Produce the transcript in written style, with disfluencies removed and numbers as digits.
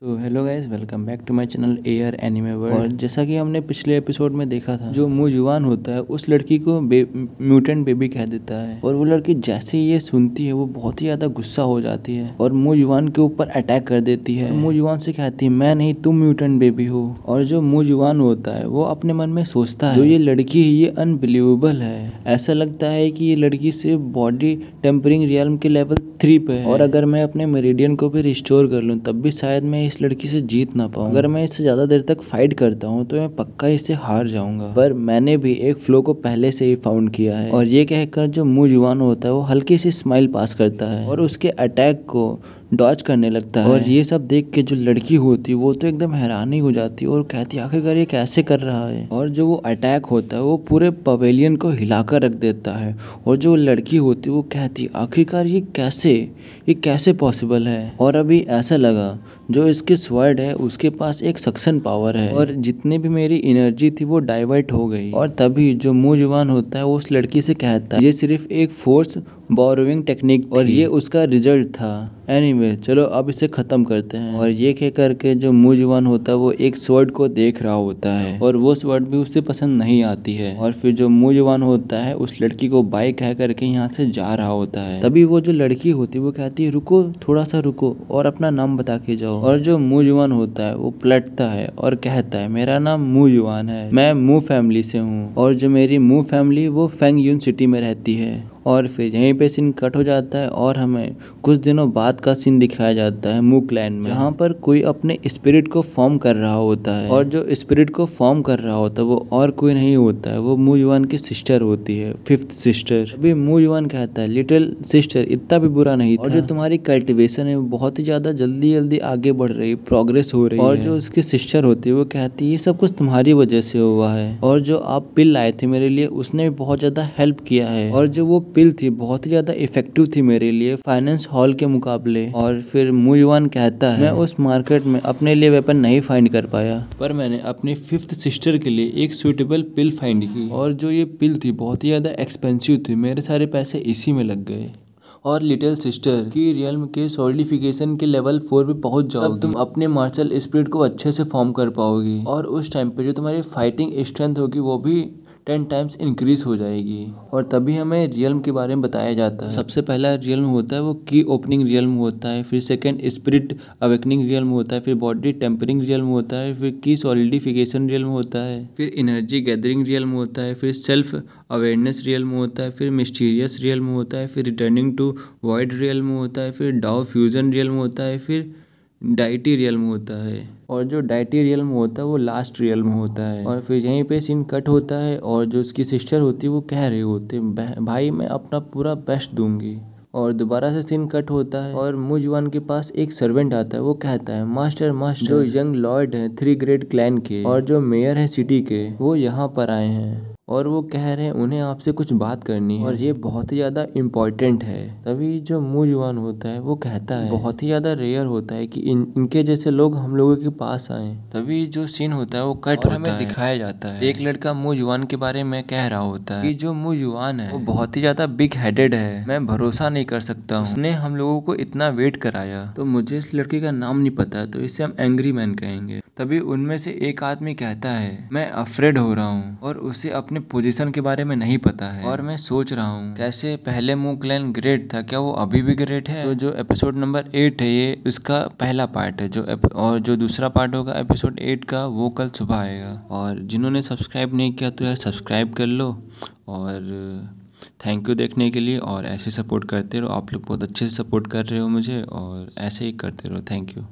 तो hello guys, welcome back to my channel air anime world. और जैसा कि हमने पिछले एपिसोड में देखा था, जो मुँह जुबान होता है उस लड़की को म्यूटेंट बेबी कह देता है। और वो लड़की जैसे ही ये सुनती है वो बहुत ही ज़्यादा गुस्सा हो जाती है और मुँह जुबान के ऊपर अटैक कर देती है। मुँह जुबान से कहती है मैं नहीं, तुम म्यूटेंट बेबी हो। और जो मुँह जुबान होता है वो अपने मन में सोचता है जो ये लड़की है ये अनबिलीवेबल है। ऐसा लगता है कि ये लड़की सिर्फ बॉडी टेम्परिंग रियल्म के लेवल 3 पे है और अगर मैं अपने मेरिडियन को भी रिस्टोर कर लूँ तब भी शायद मैं इस लड़की से जीत ना पाऊँ। अगर मैं इससे ज़्यादा देर तक फाइट करता हूँ तो मैं पक्का इससे हार जाऊंगा। पर मैंने भी एक फ्लो को पहले से ही फाउंड किया है। और ये कहकर जो मुँह जुबान होता है वो हल्की सी स्माइल पास करता है और उसके अटैक को डॉज करने लगता है। और ये सब देख के जो लड़की होती है वो तो एकदम हैरानी हो जाती है और कहती है आखिरकार ये कैसे कर रहा है। और जो वो अटैक होता है वो पूरे पवेलियन को हिलाकर रख देता है। और जो लड़की होती है वो कहती है आखिरकार ये कैसे पॉसिबल है। और अभी ऐसा लगा जो इसके स्वर्ड है उसके पास एक सक्शन पावर है और जितनी भी मेरी एनर्जी थी वो डाइवर्ट हो गई। और तभी जो मुँह जुबान होता है वो उस लड़की से कहता है ये सिर्फ एक फोर्स बोरोइंग टेक्निक और ये उसका रिजल्ट था। एनीवे चलो अब इसे खत्म करते हैं। और ये कह करके जो मुँह जुबान होता है वो एक स्वर्ड को देख रहा होता है और वो स्वर्ड भी उसे पसंद नहीं आती है। और फिर जो मुँह जुबान होता है उस लड़की को बाय कह करके यहाँ से जा रहा होता है। तभी वो जो लड़की होती है वो कहती है रुको, थोड़ा सा रुको और अपना नाम बता के जाओ। और जो मुँह जुबान होता है वो पलटता है और कहता है मेरा नाम मुँह जुबान है, मैं मुँह फैमिली से हूँ और जो मेरी मुँह फैमिली वो फेंग यून सिटी में रहती है। और फिर यहीं पे सीन कट हो जाता है और हमें कुछ दिनों बाद का सीन दिखाया जाता है मुँह क्लैन में, जहाँ पर कोई अपने स्पिरिट को फॉर्म कर रहा होता है। और जो स्पिरिट को फॉर्म कर रहा होता है वो और कोई नहीं होता है, वो मुँह जुबान की सिस्टर होती है, 5th सिस्टर। अभी मुँह जुबान कहता है लिटिल सिस्टर इतना भी बुरा नहीं था और जो तुम्हारी कल्टिवेशन है वो बहुत ही ज़्यादा जल्दी आगे बढ़ रही, प्रोग्रेस हो रही है। और जो उसकी सिस्टर होती है वो कहती है ये सब कुछ तुम्हारी वजह से हुआ है और जो आप पिल लाए थे मेरे लिए उसने भी बहुत ज़्यादा हेल्प किया है। और जो वो पिल थी बहुत ही ज्यादा इफेक्टिव थी मेरे लिए फाइनेंस हॉल के मुकाबले। और फिर मुँह जुबान कहता है मैं उस मार्केट में अपने लिए वेपन नहीं फाइंड कर पाया पर मैंने अपनी 5th सिस्टर के लिए एक सूटेबल पिल फाइंड की। और जो ये पिल थी बहुत ही ज्यादा एक्सपेंसिव थी, मेरे सारे पैसे इसी में लग गए। और लिटिल सिस्टर की रियल्म के सॉलिडिफिकेशन के लेवल 4 पे पहुंच जाओगी, तब तुम अपने मार्शल स्पिरिट को अच्छे से फॉर्म कर पाओगी और उस टाइम पे जो तुम्हारी फाइटिंग स्ट्रेंथ होगी वो भी 10 टाइम्स इंक्रीज हो जाएगी। और तभी हमें रियल्म के बारे में बताया जाता है। सबसे पहला रियल्म होता है वो की ओपनिंग रियल्म होता है, फिर सेकंड स्पिरिट अवेकनिंग रियल्म होता है, फिर बॉडी टेम्परिंग रियल्म होता है, फिर की सॉलिडिफिकेशन रियल्म होता है, फिर एनर्जी गैदरिंग रियल्म होता है, फिर सेल्फ अवेयरनेस रियल्म होता है, फिर मिस्टीरियस रियल्म होता है, फिर रिटर्निंग टू वॉइड रियल्म होता है, फिर डाओ फ्यूजन रियल्म होता है, फिर डाइटी रियल्म होता है। और जो डाइटी रियल्म होता है वो लास्ट रियल्म होता है। और फिर यहीं पे सीन कट होता है और जो उसकी सिस्टर होती है वो कह रही होती है भाई मैं अपना पूरा बेस्ट दूंगी। और दोबारा से सीन कट होता है और मुँह जुबान के पास एक सर्वेंट आता है, वो कहता है मास्टर जो यंग लॉर्ड है 3 ग्रेट क्लैन के और जो मेयर है सिटी के वो यहाँ पर आए हैं और वो कह रहे हैं उन्हें आपसे कुछ बात करनी है और ये बहुत ही ज़्यादा इम्पोर्टेंट है। तभी जो मुँह जुबान होता है वो कहता है बहुत ही ज़्यादा रेयर होता है कि इनके जैसे लोग हम लोगों के पास आए। तभी जो सीन होता है वो कट और हमें दिखाया जाता है एक लड़का मुँह जुबान के बारे में कह रहा होता है कि जो मुँह जुबान है वो बहुत ही ज़्यादा बिग हेडेड है, मैं भरोसा नहीं कर सकता हूँ, उसने हम लोगों को इतना वेट कराया। तो मुझे इस लड़के का नाम नहीं पता है तो इसे हम एंग्री मैन कहेंगे। तभी उनमें से एक आदमी कहता है मैं अफ्रेड हो रहा हूँ और उसे अपने पोजीशन के बारे में नहीं पता है और मैं सोच रहा हूँ कैसे पहले मुँह क्लैन ग्रेट था, क्या वो अभी भी ग्रेट है। तो जो एपिसोड नंबर 8 है ये इसका पहला पार्ट है और जो दूसरा पार्ट होगा एपिसोड 8 का वो कल सुबह आएगा। और जिन्होंने सब्सक्राइब नहीं किया तो यार सब्सक्राइब कर लो और थैंक यू देखने के लिए। और ऐसे सपोर्ट करते रहो, आप लोग बहुत अच्छे से सपोर्ट कर रहे हो मुझे और ऐसे ही करते रहो। Thank you.